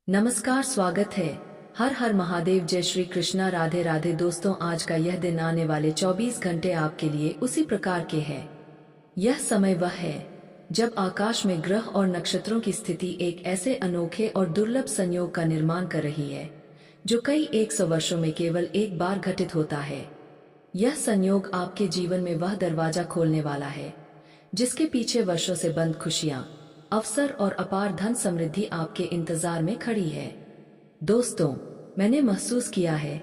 नमस्कार, स्वागत है। हर हर महादेव, जय श्री कृष्णा, राधे राधे। दोस्तों, आज का यह दिन आने वाले 24 घंटे आपके लिए उसी प्रकार के हैं। यह समय वह है जब आकाश में ग्रह और नक्षत्रों की स्थिति एक ऐसे अनोखे और दुर्लभ संयोग का निर्माण कर रही है जो कई 100 वर्षों में केवल एक बार घटित होता है। यह संयोग आपके जीवन में वह दरवाजा खोलने वाला है जिसके पीछे वर्षों से बंद खुशियां, अवसर और अपार धन समृद्धि आपके इंतजार में खड़ी है। दोस्तों, मैंने महसूस किया है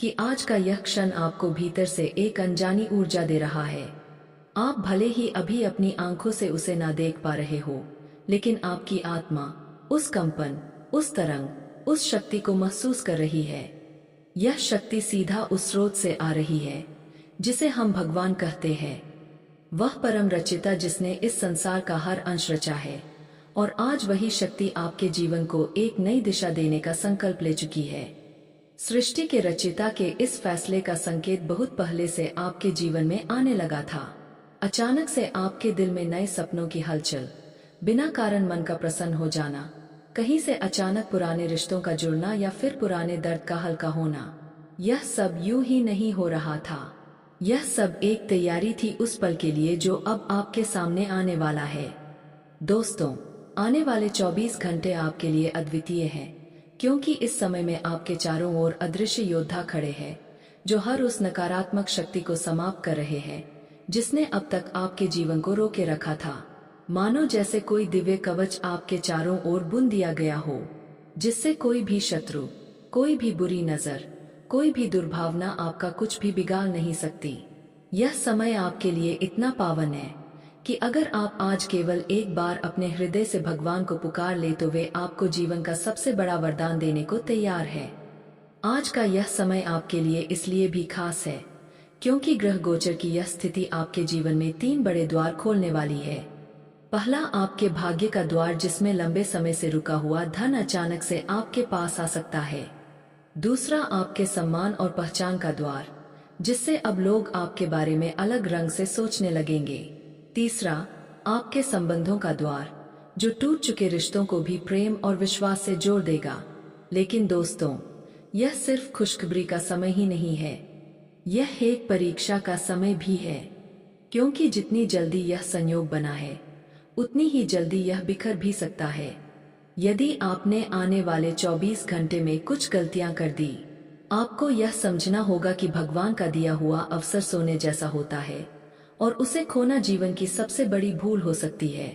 कि आज का यह क्षण आपको भीतर से एक अनजानी ऊर्जा दे रहा है। आप भले ही अभी अपनी आंखों से उसे ना देख पा रहे हो, लेकिन आपकी आत्मा उस कंपन, उस तरंग, उस शक्ति को महसूस कर रही है। यह शक्ति सीधा उस स्रोत से आ रही है जिसे हम भगवान कहते हैं। वह परम रचिता जिसने इस संसार का हर अंश रचा है, और आज वही शक्ति आपके जीवन को एक नई दिशा देने का संकल्प ले चुकी है। सृष्टि के रचिता के इस फैसले का संकेत बहुत पहले से आपके जीवन में आने लगा था। अचानक से आपके दिल में नए सपनों की हलचल, बिना कारण मन का प्रसन्न हो जाना, कहीं से अचानक पुराने रिश्तों का जुड़ना या फिर पुराने दर्द का हल्का होना, यह सब यूं ही नहीं हो रहा था। यह सब एक तैयारी थी उस पल के लिए जो अब आपके सामने आने वाला है। दोस्तों, आने वाले 24 घंटे आपके लिए अद्वितीय हैं, क्योंकि इस समय में आपके चारों ओर अदृश्य योद्धा खड़े हैं जो हर उस नकारात्मक शक्ति को समाप्त कर रहे हैं जिसने अब तक आपके जीवन को रोके रखा था। मानो जैसे कोई दिव्य कवच आपके चारों ओर बुन दिया गया हो, जिससे कोई भी शत्रु, कोई भी बुरी नजर, कोई भी दुर्भावना आपका कुछ भी बिगाड़ नहीं सकती। यह समय आपके लिए इतना पावन है कि अगर आप आज केवल एक बार अपने हृदय से भगवान को पुकार ले तो वे आपको जीवन का सबसे बड़ा वरदान देने को तैयार है। आज का यह समय आपके लिए इसलिए भी खास है क्योंकि ग्रह गोचर की यह स्थिति आपके जीवन में 3 बड़े द्वार खोलने वाली है। पहला, आपके भाग्य का द्वार जिसमें लंबे समय से रुका हुआ धन अचानक से आपके पास आ सकता है। दूसरा, आपके सम्मान और पहचान का द्वार, जिससे अब लोग आपके बारे में अलग रंग से सोचने लगेंगे। तीसरा, आपके संबंधों का द्वार, जो टूट चुके रिश्तों को भी प्रेम और विश्वास से जोड़ देगा। लेकिन दोस्तों, यह सिर्फ खुशखबरी का समय ही नहीं है, यह एक परीक्षा का समय भी है, क्योंकि जितनी जल्दी यह संयोग बना है उतनी ही जल्दी यह बिखर भी सकता है। यदि आपने आने वाले 24 घंटे में कुछ गलतियां कर दी, आपको यह समझना होगा कि भगवान का दिया हुआ अवसर सोने जैसा होता है और उसे खोना जीवन की सबसे बड़ी भूल हो सकती है।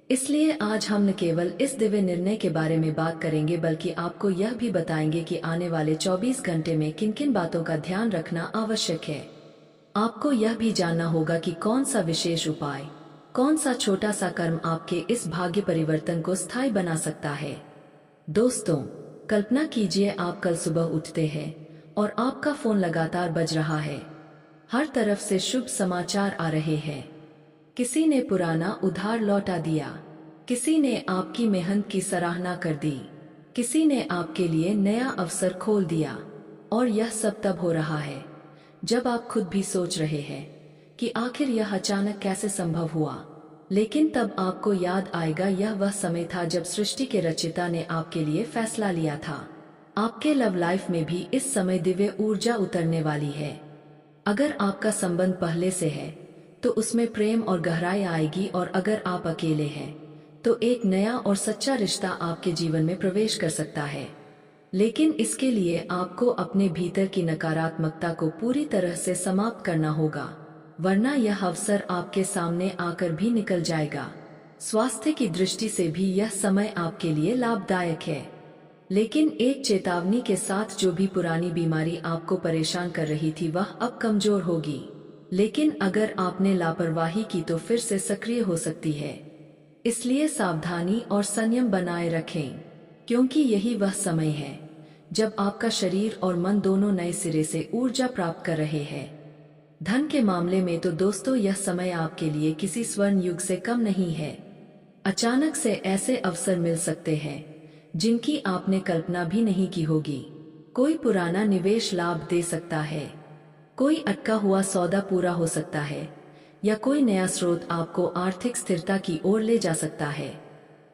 इसलिए आज हम न केवल इस दिव्य निर्णय के बारे में बात करेंगे, बल्कि आपको यह भी बताएंगे कि आने वाले 24 घंटे में किन किन बातों का ध्यान रखना आवश्यक है। आपको यह भी जानना होगा कि कौन सा विशेष उपाय, कौन सा छोटा सा कर्म आपके इस भाग्य परिवर्तन को स्थायी बना सकता है। दोस्तों, कल्पना कीजिए आप कल सुबह उठते हैं और आपका फोन लगातार बज रहा है। हर तरफ से शुभ समाचार आ रहे हैं। किसी ने पुराना उधार लौटा दिया, किसी ने आपकी मेहनत की सराहना कर दी, किसी ने आपके लिए नया अवसर खोल दिया। और यह सब तब हो रहा है जब आप खुद भी सोच रहे हैं कि आखिर यह अचानक कैसे संभव हुआ। लेकिन तब आपको याद आएगा, यह वह समय था जब सृष्टि के रचिता ने आपके लिए फैसला लिया था। आपके लव लाइफ में भी इस समय दिव्य ऊर्जा उतरने वाली है। अगर आपका संबंध पहले से है तो उसमें प्रेम और गहराई आएगी, और अगर आप अकेले हैं तो एक नया और सच्चा रिश्ता आपके जीवन में प्रवेश कर सकता है। लेकिन इसके लिए आपको अपने भीतर की नकारात्मकता को पूरी तरह से समाप्त करना होगा, वरना यह अवसर आपके सामने आकर भी निकल जाएगा। स्वास्थ्य की दृष्टि से भी यह समय आपके लिए लाभदायक है, लेकिन एक चेतावनी के साथ, जो भी पुरानी बीमारी आपको परेशान कर रही थी वह अब कमजोर होगी, लेकिन अगर आपने लापरवाही की तो फिर से सक्रिय हो सकती है। इसलिए सावधानी और संयम बनाए रखें, क्योंकि यही वह समय है जब आपका शरीर और मन दोनों नए सिरे से ऊर्जा प्राप्त कर रहे हैं। धन के मामले में तो दोस्तों, यह समय आपके लिए किसी स्वर्ण युग से कम नहीं है। अचानक से ऐसे अवसर मिल सकते हैं जिनकी आपने कल्पना भी नहीं की होगी। कोई पुराना निवेश लाभ दे सकता है, कोई अटका हुआ सौदा पूरा हो सकता है, या कोई नया स्रोत आपको आर्थिक स्थिरता की ओर ले जा सकता है।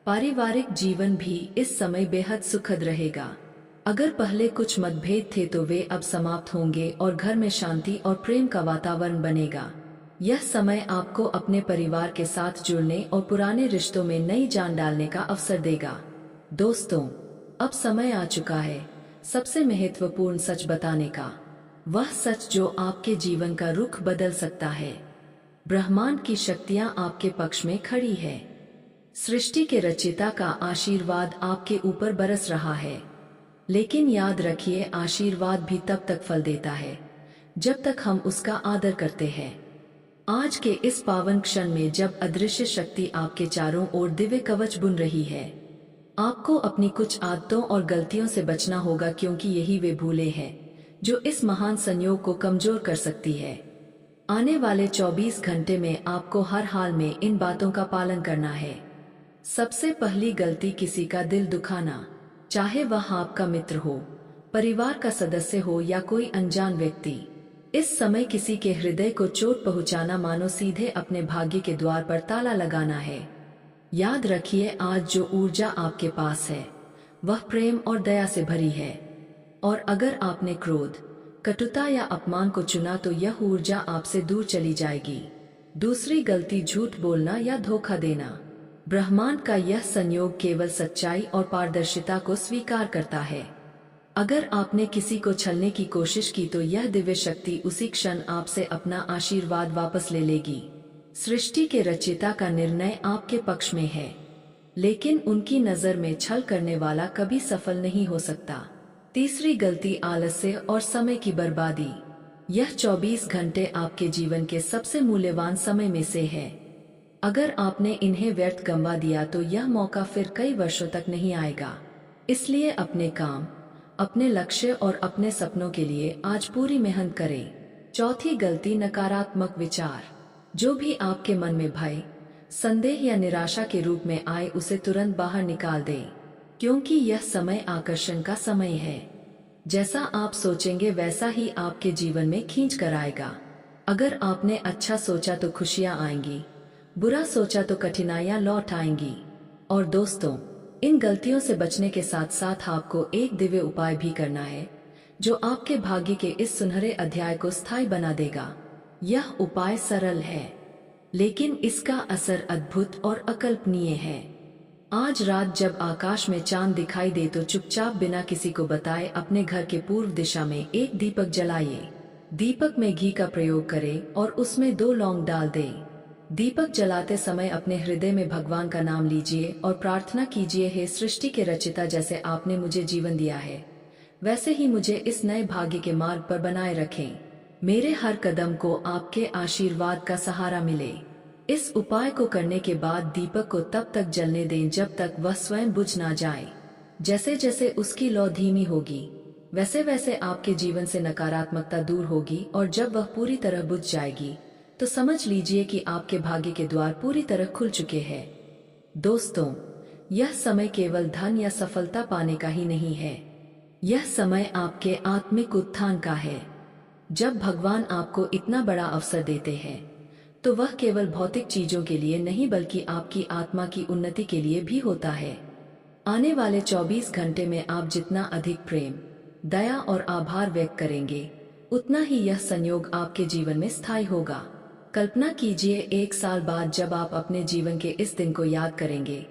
पारिवारिक जीवन भी इस समय बेहद सुखद रहेगा। अगर पहले कुछ मतभेद थे तो वे अब समाप्त होंगे और घर में शांति और प्रेम का वातावरण बनेगा। यह समय आपको अपने परिवार के साथ जुड़ने और पुराने रिश्तों में नई जान डालने का अवसर देगा। दोस्तों, अब समय आ चुका है सबसे महत्वपूर्ण सच बताने का, वह सच जो आपके जीवन का रुख बदल सकता है। ब्रह्मांड की शक्तियां आपके पक्ष में खड़ी है। सृष्टि के रचयिता का आशीर्वाद आपके ऊपर बरस रहा है। लेकिन याद रखिए, आशीर्वाद भी तब तक फल देता है जब तक हम उसका आदर करते हैं। आज के इस पावन क्षण में जब अदृश्य शक्ति आपके चारों ओर दिव्य कवच बुन रही है, आपको अपनी कुछ आदतों और गलतियों से बचना होगा, क्योंकि यही वे भूले हैं जो इस महान संयोग को कमजोर कर सकती है। आने वाले 24 घंटे में आपको हर हाल में इन बातों का पालन करना है। सबसे पहली गलती, किसी का दिल दुखाना, चाहे वह आपका मित्र हो, परिवार का सदस्य हो या कोई अनजान व्यक्ति। इस समय किसी के हृदय को चोट पहुंचाना मानो सीधे अपने भाग्य के द्वार पर ताला लगाना है। याद रखिए, आज जो ऊर्जा आपके पास है वह प्रेम और दया से भरी है, और अगर आपने क्रोध, कटुता या अपमान को चुना तो यह ऊर्जा आपसे दूर चली जाएगी। दूसरी गलती, झूठ बोलना या धोखा देना। ब्रह्मांड का यह संयोग केवल सच्चाई और पारदर्शिता को स्वीकार करता है। अगर आपने किसी को छलने की कोशिश की तो यह दिव्य शक्ति उसी क्षण आपसे अपना आशीर्वाद वापस ले लेगी। सृष्टि के रचयिता का निर्णय आपके पक्ष में है, लेकिन उनकी नजर में छल करने वाला कभी सफल नहीं हो सकता। तीसरी गलती, आलस्य और समय की बर्बादी। यह 24 घंटे आपके जीवन के सबसे मूल्यवान समय में से है। अगर आपने इन्हें व्यर्थ गंवा दिया तो यह मौका फिर कई वर्षों तक नहीं आएगा। इसलिए अपने काम, अपने लक्ष्य और अपने सपनों के लिए आज पूरी मेहनत करें। चौथी गलती, नकारात्मक विचार। जो भी आपके मन में भय, संदेह या निराशा के रूप में आए उसे तुरंत बाहर निकाल दें, क्योंकि यह समय आकर्षण का समय है। जैसा आप सोचेंगे वैसा ही आपके जीवन में खींच कर आएगा। अगर आपने अच्छा सोचा तो खुशियां आएंगी, बुरा सोचा तो कठिनाइयां लौट आएंगी। और दोस्तों, इन गलतियों से बचने के साथ साथ आपको एक दिव्य उपाय भी करना है जो आपके भाग्य के इस सुनहरे अध्याय को स्थायी बना देगा। यह उपाय सरल है, लेकिन इसका असर अद्भुत और अकल्पनीय है। आज रात जब आकाश में चांद दिखाई दे तो चुपचाप बिना किसी को बताए अपने घर के पूर्व दिशा में एक दीपक जलाइए। दीपक में घी का प्रयोग करें और उसमें 2 लौंग डाल दें। दीपक जलाते समय अपने हृदय में भगवान का नाम लीजिए और प्रार्थना कीजिए, हे सृष्टि के रचयिता, जैसे आपने मुझे जीवन दिया है वैसे ही मुझे इस नए भाग्य के मार्ग पर बनाए रखें। मेरे हर कदम को आपके आशीर्वाद का सहारा मिले। इस उपाय को करने के बाद दीपक को तब तक जलने दें जब तक वह स्वयं बुझ ना जाए। जैसे जैसे उसकी लौ धीमी होगी वैसे वैसे आपके जीवन से नकारात्मकता दूर होगी, और जब वह पूरी तरह बुझ जाएगी तो समझ लीजिए कि आपके भाग्य के द्वार पूरी तरह खुल चुके हैं। दोस्तों, यह समय केवल धन या सफलता पाने का ही नहीं है, यह समय आपके आत्मिक उत्थान का है। जब भगवान आपको इतना बड़ा अवसर देते हैं तो वह केवल भौतिक चीजों के लिए नहीं बल्कि आपकी आत्मा की उन्नति के लिए भी होता है। आने वाले 24 घंटे में आप जितना अधिक प्रेम, दया और आभार व्यक्त करेंगे उतना ही यह संयोग आपके जीवन में स्थायी होगा। कल्पना कीजिए, 1 साल बाद जब आप अपने जीवन के इस दिन को याद करेंगे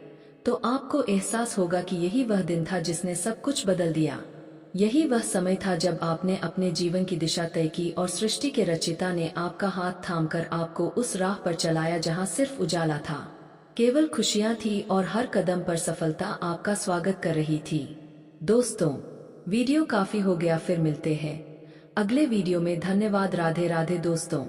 तो आपको एहसास होगा कि यही वह दिन था जिसने सब कुछ बदल दिया। यही वह समय था जब आपने अपने जीवन की दिशा तय की और सृष्टि के रचयिता ने आपका हाथ थामकर आपको उस राह पर चलाया जहां सिर्फ उजाला था, केवल खुशियां थी और हर कदम पर सफलता आपका स्वागत कर रही थी। दोस्तों, वीडियो काफी हो गया, फिर मिलते हैं अगले वीडियो में। धन्यवाद। राधे राधे दोस्तों।